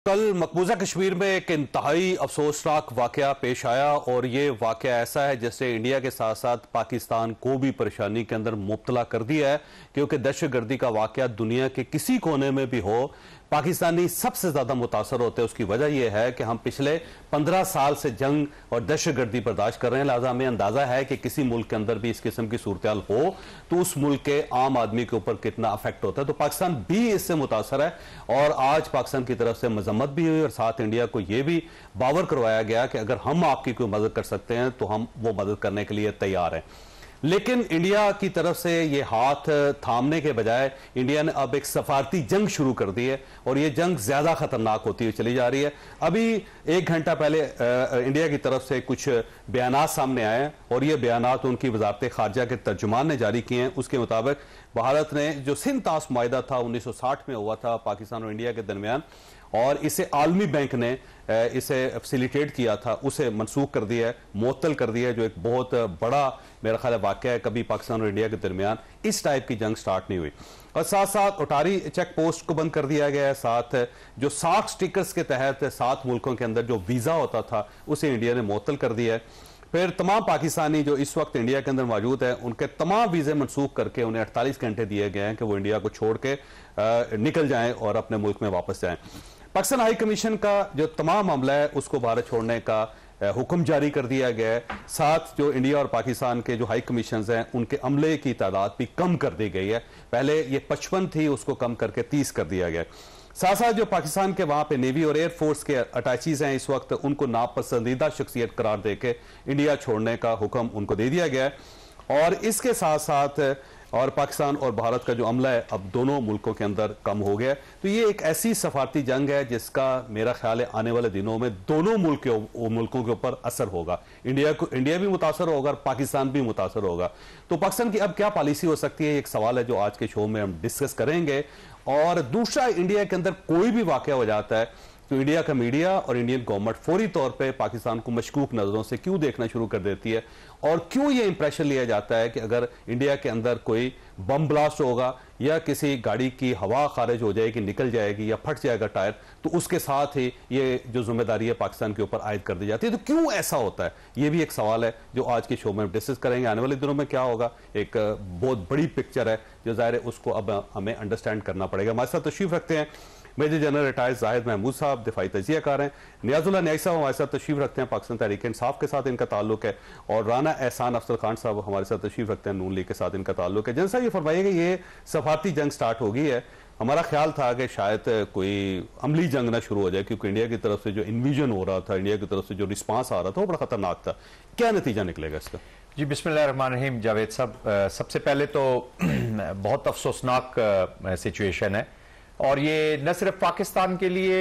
कल मकबूजा कश्मीर में एक इंतहाई अफसोसनाक वाकया पेश आया और ये वाकया ऐसा है जिससे इंडिया के साथ साथ पाकिस्तान को भी परेशानी के अंदर मुब्तला कर दिया है, क्योंकि दहशतगर्दी का वाकया दुनिया के किसी कोने में भी हो, पाकिस्तानी सबसे ज्यादा मुतासर होते हैं। उसकी वजह यह है कि हम पिछले 15 साल से जंग और दहशतगर्दी बर्दाश्त कर रहे हैं, लिहाजा हमें अंदाजा है कि किसी मुल्क के अंदर भी इस किस्म की सूरत हो तो उस मुल्क के आम आदमी के ऊपर कितना अफेक्ट होता है। तो पाकिस्तान भी इससे मुतासर है और आज पाकिस्तान की तरफ से मजम्मत भी हुई और साथ इंडिया को यह भी बावर करवाया गया कि अगर हम आपकी कोई मदद कर सकते हैं तो हम वो मदद करने के लिए तैयार हैं। लेकिन इंडिया की तरफ से ये हाथ थामने के बजाय इंडिया ने अब एक सफारती जंग शुरू कर दी है और ये जंग ज्यादा खतरनाक होती हुई चली जा रही है। अभी 1 घंटा पहले इंडिया की तरफ से कुछ बयानात सामने आए हैं और ये बयानात उनकी वजारत खारजा के तर्जुमान ने जारी किए हैं। उसके मुताबिक भारत ने जो सिंध ताश मुआहिदा था 1960 में हुआ था पाकिस्तान और इंडिया के दरमियान, और इसे आलमी बैंक ने इसे फैसिलिटेट किया था, उसे मनसूख कर दिया है, मुअत्तल कर दिया है, जो एक बहुत बड़ा मेरा ख्याल है वाकया है। कभी पाकिस्तान और इंडिया के दरमियान इस टाइप की जंग स्टार्ट नहीं हुई। और साथ साथ उटारी चेक पोस्ट को बंद कर दिया गया है। साथ जो 60 स्टिकर्स के तहत 7 मुल्कों के अंदर जो वीजा होता था उसे इंडिया ने मुअत्तल कर दिया है। फिर तमाम पाकिस्तानी जो इस वक्त इंडिया के अंदर मौजूद है उनके तमाम वीजे मनसूख करके उन्हें 48 घंटे दिए गए हैं कि वो इंडिया को छोड़ के निकल जाएं और अपने मुल्क में वापस जाएं। पाकिस्तान हाई कमीशन का जो तमाम मामला है उसको भारत छोड़ने का हुक्म जारी कर दिया गया है। साथ जो इंडिया और पाकिस्तान के जो हाई कमीशन हैं उनके अमले की तादाद भी कम कर दी गई है। पहले ये 55 थी, उसको कम करके 30 कर दिया गया। साथ साथ जो पाकिस्तान के वहां पे नेवी और एयरफोर्स के अटैचीज हैं इस वक्त उनको नापसंदीदा शख्सियत करार देके इंडिया छोड़ने का हुक्म उनको दे दिया गया है। और इसके साथ साथ और पाकिस्तान और भारत का जो अमला है अब दोनों मुल्कों के अंदर कम हो गया। तो ये एक ऐसी सफारती जंग है जिसका मेरा ख्याल है आने वाले दिनों में दोनों मुल्कों के ऊपर असर होगा। इंडिया भी मुतासर होगा और पाकिस्तान भी मुतासर होगा। तो पाकिस्तान की अब क्या पॉलिसी हो सकती है, एक सवाल है जो आज के शो में हम डिस्कस करेंगे। और दूसरा, इंडिया के अंदर कोई भी वाकया हो जाता है तो इंडिया का मीडिया और इंडियन गवर्नमेंट फौरी तौर पे पाकिस्तान को मशकूक नजरों से क्यों देखना शुरू कर देती है और क्यों ये इंप्रेशन लिया जाता है कि अगर इंडिया के अंदर कोई बम ब्लास्ट होगा या किसी गाड़ी की हवा खारिज हो जाएगी, निकल जाएगी या फट जाएगा टायर, तो उसके साथ ही ये जो जिम्मेदारी है पाकिस्तान के ऊपर आयद कर दी जाती है। तो क्यों ऐसा होता है, ये भी एक सवाल है जो आज के शो में डिस्कस करेंगे। आने वाले दिनों में क्या होगा, एक बहुत बड़ी पिक्चर है जो जाहिर है उसको अब हमें अंडरस्टैंड करना पड़ेगा। हमारे साथ तशरीफ रखते हैं major general retired Zahid Mahmood sahab, दिफाई तजियाकार हैं। नियाजुल्लाह न्याई साहब हमारे साथ तशरीफ रखते हैं, पाकिस्तान तहरीक इंसाफ के साथ इनका ताल्लुक है। और राना एहसान अफजल खान साहब हमारे साथ तशरीफ रखते हैं, नून लीग के साथ इनका ताल्लुक है। जनरल साहब ये फरमाइएगा, ये सफारती जंग स्टार्ट हो गई है, हमारा ख्याल था कि शायद कोई अमली जंग ना शुरू हो जाए क्योंकि इंडिया की तरफ से जो इन्विजन हो रहा था, इंडिया की तरफ से जो रिस्पांस आ रहा था वो बड़ा खतरनाक था। क्या नतीजा निकलेगा इसका? जी बिस्मिल्लाहिर्रहमानिर्रहीम। जावेद साहब, सबसे पहले तो बहुत अफसोसनाक सिचुएशन है और ये न सिर्फ पाकिस्तान के लिए,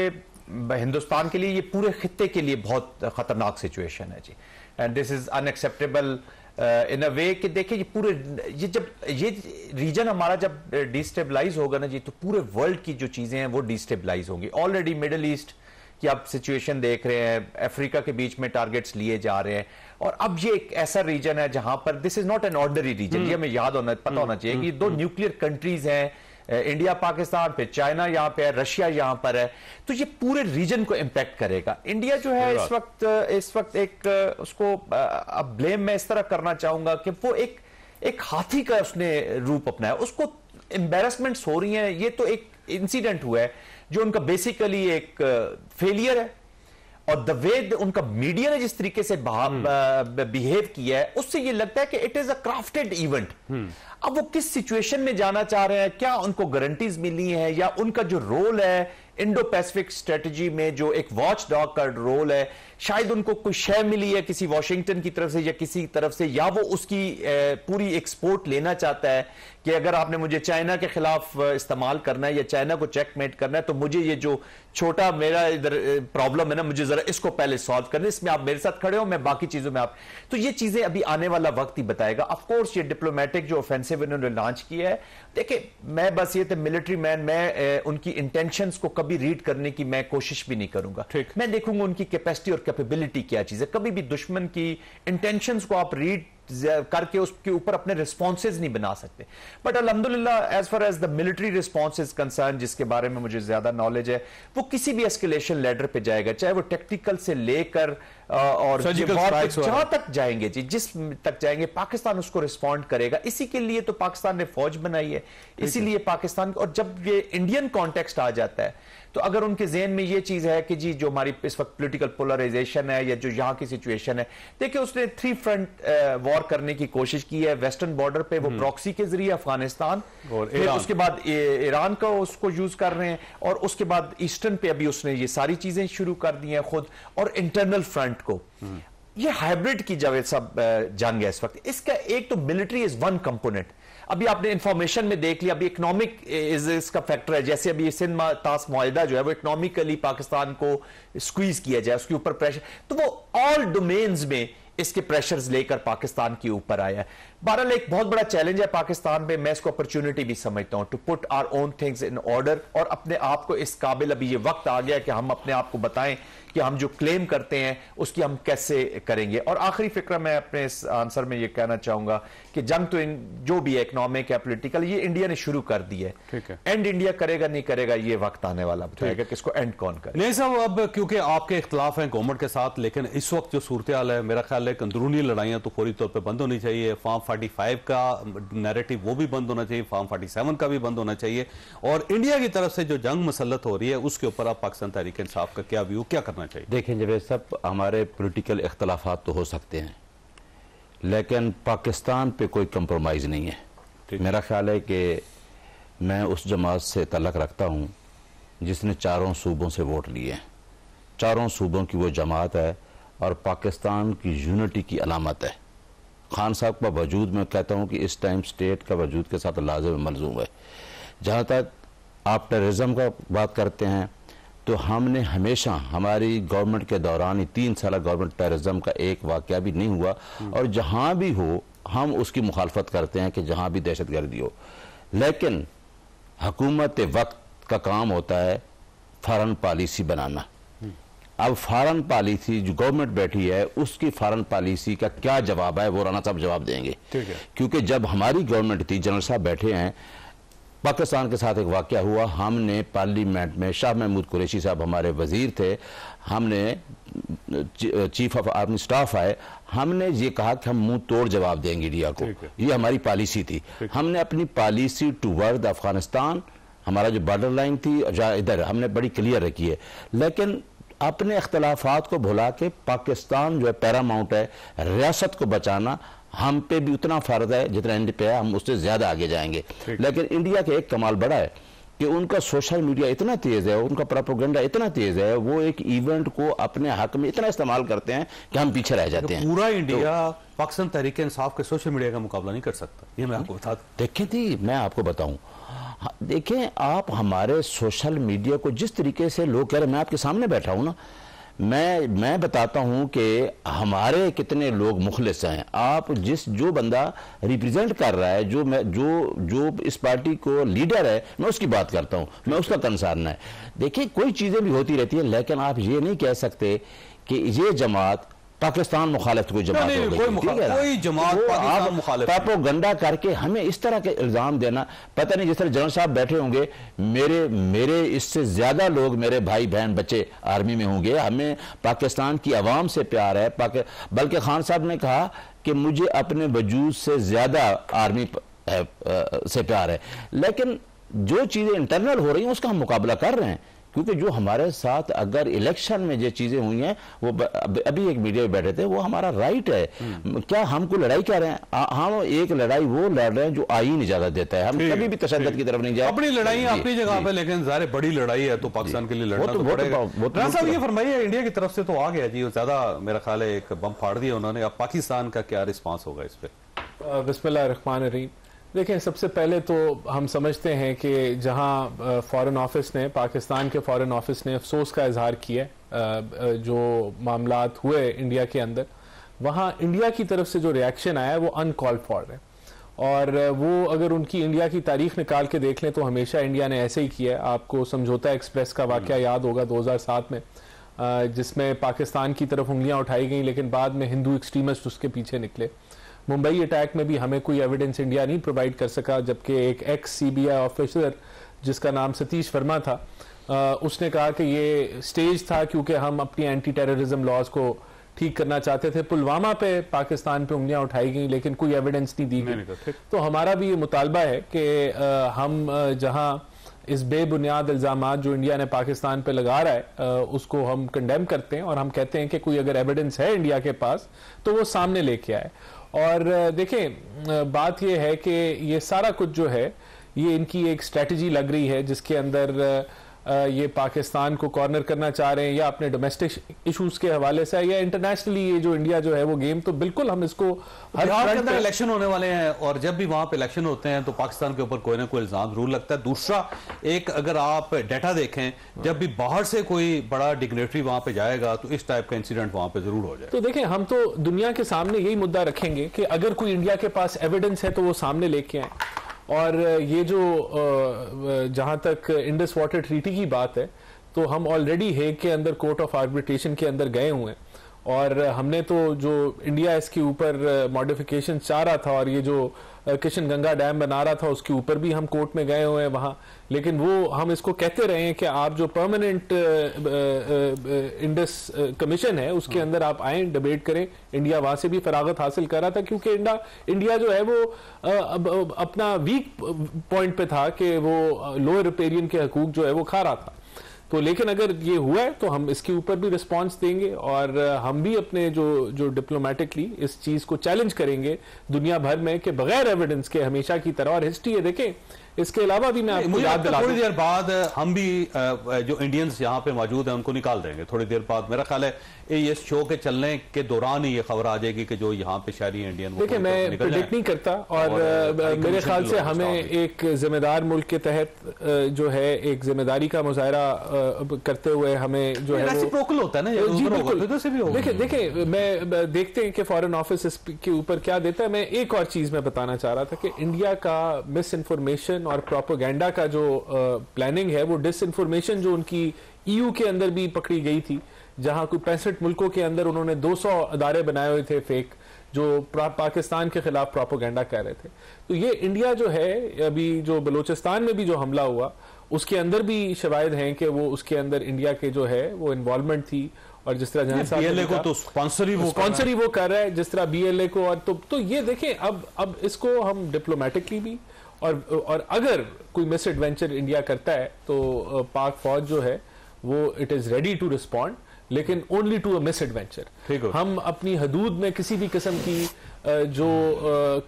हिंदुस्तान के लिए, ये पूरे खित्ते के लिए बहुत खतरनाक सिचुएशन है जी। एंड दिस इज अनएक्सेप्टेबल इन अ वे कि देखिए जब ये रीजन हमारा जब डिस्टेबलाइज होगा ना जी, तो पूरे वर्ल्ड की जो चीजें हैं वो डिस्टेबलाइज होंगी। ऑलरेडी मिडिल ईस्ट की आप सिचुएशन देख रहे हैं, अफ्रीका के बीच में टारगेट्स लिए जा रहे हैं और अब ये एक ऐसा रीजन है जहां पर this is not an ordinary region. ये हमें पता होना चाहिए कि 2 न्यूक्लियर कंट्रीज हैं, इंडिया पाकिस्तान, फिर चाइना यहाँ पे है, रशिया यहाँ पर है, तो ये पूरे रीजन को इंपैक्ट करेगा। इंडिया जो है इस वक्त एक उसको अब ब्लेम मैं इस तरह करना चाहूंगा कि वो एक हाथी का उसने रूप अपनाया, उसको एम्बेरसमेंट्स हो रही हैं। ये तो एक इंसिडेंट हुआ है जो उनका बेसिकली एक फेलियर है और द वे उनका मीडिया ने जिस तरीके से बिहेव किया है उससे ये लगता है कि it is a crafted event. अब वो किस सिचुएशन में जाना चाह रहे हैं, क्या उनको गारंटीज मिली है या उनका जो रोल है इंडो पैसिफिक स्ट्रेटजी में, जो एक वॉच डॉग का रोल है, शायद उनको कोई शय मिली है किसी वॉशिंगटन की तरफ से या किसी तरफ से, या वो उसकी पूरी एक्सपोर्ट लेना चाहता है कि अगर आपने मुझे चाइना के खिलाफ इस्तेमाल करना है या चाइना को चेकमेट करना है तो मुझे ये जो छोटा मेरा इधर प्रॉब्लम है ना, मुझे जरा इसको पहले सॉल्व करना है, इसमें आप मेरे साथ खड़े हो, मैं बाकी चीजों में आप। तो ये चीजें अभी आने वाला वक्त ही बताएगा। ऑफ कोर्स ये डिप्लोमेटिक जो ऑफेंसिव इन्होंने लॉन्च किया है, देखिए मैं बस ये मिलिट्री मैन, मैं उनकी इंटेंशंस को कभी रीड करने की मैं कोशिश भी नहीं करूंगा। मैं देखूंगा उनकी कैपेसिटी और कैपेबिलिटी क्या चीज है। कभी भी दुश्मन की इंटेंशंस को आप रीड करके उसके ऊपर अपने रिस्पॉन्सेज नहीं बना सकते। बट अल्हम्दुलिल्लाह as far as the military response is concern, जिसके बारे में मुझे ज्यादा नॉलेज है, वो किसी भी एस्केलेशन लेडर पे जाएगा, चाहे वो टेक्निकल से लेकर और जहां तक जाएंगे जी, जिस तक जाएंगे पाकिस्तान उसको रिस्पॉन्ड करेगा। इसी के लिए तो पाकिस्तान ने फौज बनाई है, इसीलिए पाकिस्तान। और जब ये इंडियन कॉन्टेक्स्ट आ जाता है तो अगर उनके ज़हन में ये चीज है कि जी जो हमारी इस वक्त पॉलिटिकल पोलराइजेशन है या जो यहाँ की सिचुएशन है, देखिए उसने 3 फ्रंट वॉर करने की कोशिश की है। वेस्टर्न बॉर्डर पे वो प्रॉक्सी के जरिए अफगानिस्तान, और उसके बाद ईरान का उसको यूज कर रहे हैं, और उसके बाद ईस्टर्न पे अभी उसने ये सारी चीजें शुरू कर दी हैं खुद, और इंटरनल फ्रंट को। ये हाइब्रिड की जावेद साहब जंग है इस वक्त। इसका एक तो मिलिट्री इज वन कंपोनेंट, अभी आपने इंफॉर्मेशन में देख लिया, अभी इकोनॉमिक इसका फैक्टर है। जैसे अभी सिंध तास मुआहिदा जो है वो इकोनॉमिकली पाकिस्तान को स्क्वीज किया जाए, उसके ऊपर प्रेशर, तो वो ऑल डोमेन्स में इसके प्रेशर्स लेकर पाकिस्तान के ऊपर आया है। बहरहाल एक बहुत बड़ा चैलेंज है पाकिस्तान में, मैं इसको अपॉर्चुनिटी भी समझता हूं, to put our own things in order, और अपने आप को इस काबिल अभी ये वक्त आ गया कि हम अपने आप को बताएं कि हम जो क्लेम करते हैं उसकी हम कैसे करेंगे। और आखिरी फिक्र मैं अपने इस आंसर में ये कहना चाहूंगा कि जंग तो जो भी है इकोनॉमिक है, पॉलिटिकल, ये इंडिया ने शुरू कर दी है। एंड इंडिया करेगा नहीं करेगा ये वक्त आने वाला बताएगा कि इसको एंड कौन करे। नहीं साहब, अब क्योंकि आपके इख्तलाफ हैं गवर्नमेंट के साथ, लेकिन इस वक्त जो सूरत हाल है, मेरा ख्याल है अंदरूनी लड़ाइयां तो फौरी तौर पर बंद होनी चाहिए। फार्म 45 का नैरेटिव वो भी बंद होना चाहिए, फार्म 47 का भी बंद होना चाहिए, और इंडिया की तरफ से जो जंग मुसल्लत हो रही है उसके ऊपर आप पाकिस्तान तहरीक इंसाफ का क्या व्यू, क्या करना चाहिए? देखें जवेद साहब, हमारे पॉलिटिकल इख्तलाफात तो हो सकते हैं, लेकिन पाकिस्तान पे कोई कंप्रोमाइज़ नहीं है। मेरा ख्याल है कि मैं उस जमात से तल्लक रखता हूँ जिसने 4 सूबों से वोट लिए हैं। 4 सूबों की वो जमात है और पाकिस्तान की यूनिटी की अलामत है। खान साहब का वजूद, मैं कहता हूँ कि इस टाइम स्टेट का वजूद के साथ लाज़िम मलज़ूम है। जहाँ तक आप टेररिज्म का बात करते हैं, तो हमने हमेशा हमारी गवर्नमेंट के दौरान 3 साल गवर्नमेंट टेररिज्म का एक वाक़या भी नहीं हुआ, और जहाँ भी हो हम उसकी मुखालफत करते हैं कि जहाँ भी दहशतगर्दी हो। लेकिन हुकूमत वक्त का काम होता है फॉरेन पॉलिसी बनाना। अब फॉरेन पॉलिसी जो गवर्नमेंट बैठी है उसकी फॉरेन पॉलिसी का क्या जवाब है वो राना साहब जवाब देंगे। क्योंकि जब हमारी गवर्नमेंट थी, जनरल साहब बैठे हैं, पाकिस्तान के साथ एक वाक़या हुआ, हमने पार्लियामेंट में, शाह महमूद कुरैशी साहब हमारे वजीर थे, हमने चीफ ऑफ आर्मी स्टाफ आए, हमने ये कहा कि हम मुंह तोड़ जवाब देंगे इंडिया को। ये हमारी पॉलिसी थी। हमने अपनी पॉलिसी टूवर्ड अफगानिस्तान, हमारा जो बॉर्डर लाइन थी इधर, हमने बड़ी क्लियर रखी है। लेकिन अपने इख्तलाफात को भुला के पाकिस्तान जो है पैरामाउंट है, रियासत को बचाना हम पे भी उतना फर्ज है जितना इंडिया पे है, हम उससे ज्यादा आगे जाएंगे। लेकिन इंडिया के एक कमाल बड़ा है कि उनका सोशल मीडिया इतना तेज है, उनका प्रोपेगेंडा इतना तेज है, वो एक इवेंट को अपने हक में इतना इस्तेमाल करते हैं कि हम पीछे रह जाते हैं। पूरा इंडिया पाकिस्तान तहरीक इंसाफ के सोशल मीडिया का मुकाबला नहीं कर सकता, ये मैं आपको बता दूं। देखें थी, मैं आपको बताऊं, देखें आप हमारे सोशल मीडिया को जिस तरीके से लोग कह रहे हैं, मैं आपके सामने बैठा हूं ना, मैं बताता हूं कि हमारे कितने लोग मुखलिस हैं। आप जो बंदा रिप्रेजेंट कर रहा है, जो इस पार्टी को लीडर है, मैं उसकी बात करता हूं, मैं उसका कंसर्न है। देखिए कोई चीजें भी होती रहती है, लेकिन आप ये नहीं कह सकते कि ये जमात पाकिस्तान मुखालिफ कोई जमात हो गई, कोई जमात पाकिस्तान मुखालिफ प्रोपेगेंडा करके हमें इस तरह के इल्जाम देना, पता नहीं जिस तरह जनरल साहब बैठे होंगे, मेरे इससे ज्यादा लोग मेरे भाई बहन बच्चे आर्मी में होंगे, हमें पाकिस्तान की आवाम से प्यार है। बल्कि खान साहब ने कहा कि मुझे अपने वजूद से ज्यादा आर्मी से प्यार है। लेकिन जो चीजें इंटरनल हो रही हैं उसका हम मुकाबला कर रहे हैं, क्योंकि जो हमारे साथ अगर इलेक्शन में जो चीजें हुई हैं, वो अभी एक मीडिया में बैठे थे, वो हमारा राइट है। क्या हमको लड़ाई कर रहे हैं? हम एक लड़ाई वो लड़ रहे हैं जो आईन इजाजत देता है, हम कभी भी तशद्दुद की तरफ नहीं जाए। अपनी लड़ाई अपनी जगह पे, लेकिन ज़ाहिर बड़ी लड़ाई है तो पाकिस्तान के लिए लड़ना तो पड़ेगा। साहब ये फरमाइए, इंडिया की तरफ से तो आ गया जी, ज्यादा मेरा ख्याल है एक बम फाड़ दिया उन्होंने, अब पाकिस्तान का क्या रिस्पॉन्स होगा इस पे? बिस्मिल्लाह रहमान रहीम। देखें, सबसे पहले तो हम समझते हैं कि जहां फॉरेन ऑफिस ने, पाकिस्तान के फॉरेन ऑफिस ने अफसोस का इजहार किया जो मामलात हुए इंडिया के अंदर, वहां इंडिया की तरफ से जो रिएक्शन आया है वो अनकॉल्ड फॉर है। और वो अगर उनकी इंडिया की तारीख निकाल के देख लें तो हमेशा इंडिया ने ऐसे ही किया है। आपको समझौता एक्सप्रेस का वाकया याद होगा 2007 में, जिसमें पाकिस्तान की तरफ उंगलियां उठाई गई, लेकिन बाद में हिंदू एक्सट्रीमिस्ट उसके पीछे निकले। मुंबई अटैक में भी हमें कोई एविडेंस इंडिया नहीं प्रोवाइड कर सका, जबकि एक एक्स CBI ऑफिसर जिसका नाम सतीश वर्मा था, उसने कहा कि ये स्टेज था क्योंकि हम अपनी एंटी टेररिज्म लॉज को ठीक करना चाहते थे। पुलवामा पे पाकिस्तान पे उंगलियां उठाई गई लेकिन कोई एविडेंस नहीं दी गई। तो हमारा भी ये मुतालबा है कि हम जहां इस बेबुनियाद इल्जामात जो इंडिया ने पाकिस्तान पे लगा रहा है उसको हम कंडेम करते हैं और हम कहते हैं कि कोई अगर एविडेंस है इंडिया के पास तो वो सामने लेके आए। और देखें, बात ये है कि ये सारा कुछ जो है ये इनकी एक स्ट्रेटजी लग रही है जिसके अंदर ये पाकिस्तान को कॉर्नर करना चाह रहे हैं, या अपने डोमेस्टिक इश्यूज के हवाले से या इंटरनेशनली ये जो इंडिया जो है वो गेम, तो बिल्कुल हम इसको हर बिहार के अंदर इलेक्शन होने वाले हैं और जब भी वहां पे इलेक्शन होते हैं तो पाकिस्तान के ऊपर कोई ना कोई इल्जाम जरूर लगता है। दूसरा, एक अगर आप डाटा देखें, जब भी बाहर से कोई बड़ा डिग्नेटरी वहां पे जाएगा तो इस टाइप का इंसिडेंट वहां पे जरूर हो जाए। तो देखें, हम तो दुनिया के सामने यही मुद्दा रखेंगे कि अगर कोई इंडिया के पास एविडेंस है तो वो सामने लेके आए। और ये जो जहां तक इंडस वाटर ट्रीटी की बात है, तो हम ऑलरेडी हेग के अंदर कोर्ट ऑफ आर्बिट्रेशन के अंदर गए हुए हैं और हमने तो जो इंडिया इसके ऊपर मॉडिफिकेशन चाह रहा था और ये जो किशन गंगा डैम बना रहा था उसके ऊपर भी हम कोर्ट में गए हुए हैं वहां, लेकिन वो हम इसको कहते रहे हैं कि आप जो परमानेंट इंडस कमीशन है उसके अंदर आप आए, डिबेट करें। इंडिया वहां से भी फरागत हासिल कर रहा था क्योंकि इंडिया जो है वो अपना वीक पॉइंट पे था कि वो लोअर रिपेरियन के हकूक जो है वो खा रहा था। तो लेकिन अगर ये हुआ है तो हम इसके ऊपर भी रिस्पांस देंगे और हम भी अपने जो डिप्लोमेटिकली इस चीज को चैलेंज करेंगे दुनिया भर में कि बगैर एविडेंस के हमेशा की तरह। और हिस्ट्री है, देखें, इसके अलावा भी मैं आपको याद दिला दूं, थोड़ी देर बाद हम भी जो इंडियंस यहाँ पे मौजूद हैं उनको निकाल देंगे थोड़ी देर बाद। मेरा ख्याल है ये शो के चलने के दौरान ही ये खबर आ जाएगी कि जो यहाँ पे शहरी इंडियन, देखिए, मैं प्रेडिक्ट नहीं करता और मेरे ख्याल से हमें एक जिम्मेदार मुल्क के तहत जो है एक जिम्मेदारी का मुजाहरा करते हुए हमें जो है रेसिप्रोकल होता है ना, देखिए मैं देखते हैं कि फॉरेन ऑफिस के ऊपर क्या देता है। मैं एक और चीज में बताना चाह रहा था कि इंडिया का मिस इन्फॉर्मेशन और प्रोपेगेंडा का जो प्लानिंग है, वो डिस इन्फॉर्मेशन जो उनकी EU के अंदर भी पकड़ी गई थी, जहां कोई 65 मुल्कों के अंदर उन्होंने 200 अदारे बनाए हुए थे फेक, जो पाकिस्तान के खिलाफ प्रोपेगेंडा कर रहे थे। तो ये इंडिया जो है, अभी जो बलूचिस्तान में भी जो हमला हुआ उसके अंदर भी शवाहिद हैं कि वो उसके अंदर इंडिया के जो है वो इन्वॉल्वमेंट थी। और जिस तरह BLA को तो स्पॉन्सर ही वो कर रहा है, जिस तरह BLA को, और तो ये देखें, अब इसको हम डिप्लोमेटिकली भी और अगर कोई मिस एडवेंचर इंडिया करता है तो पाक फौज जो है वो it is ready to respond, लेकिन only to a misadventure. हम अपनी हदूद में किसी भी किस्म की जो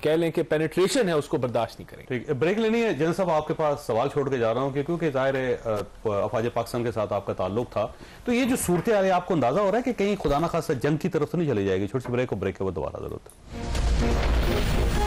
कह लें कि पेनिट्रेशन है उसको बर्दाश्त नहीं करेंगे। ठीक, ब्रेक लेनी है। जनरल साहब, आपके पास सवाल छोड़ के जा रहा हूं क्योंकि जाहिर है अफवाज पाकिस्तान के साथ आपका ताल्लुक था, तो ये जो सूरत हाल है आपको अंदाजा हो रहा है कि कहीं खुदा ना खास्ता जंग की तरफ तो नहीं चली जाएगी? छोटी सी ब्रेक, को ब्रेक के बाद दोबारा जरूरत है।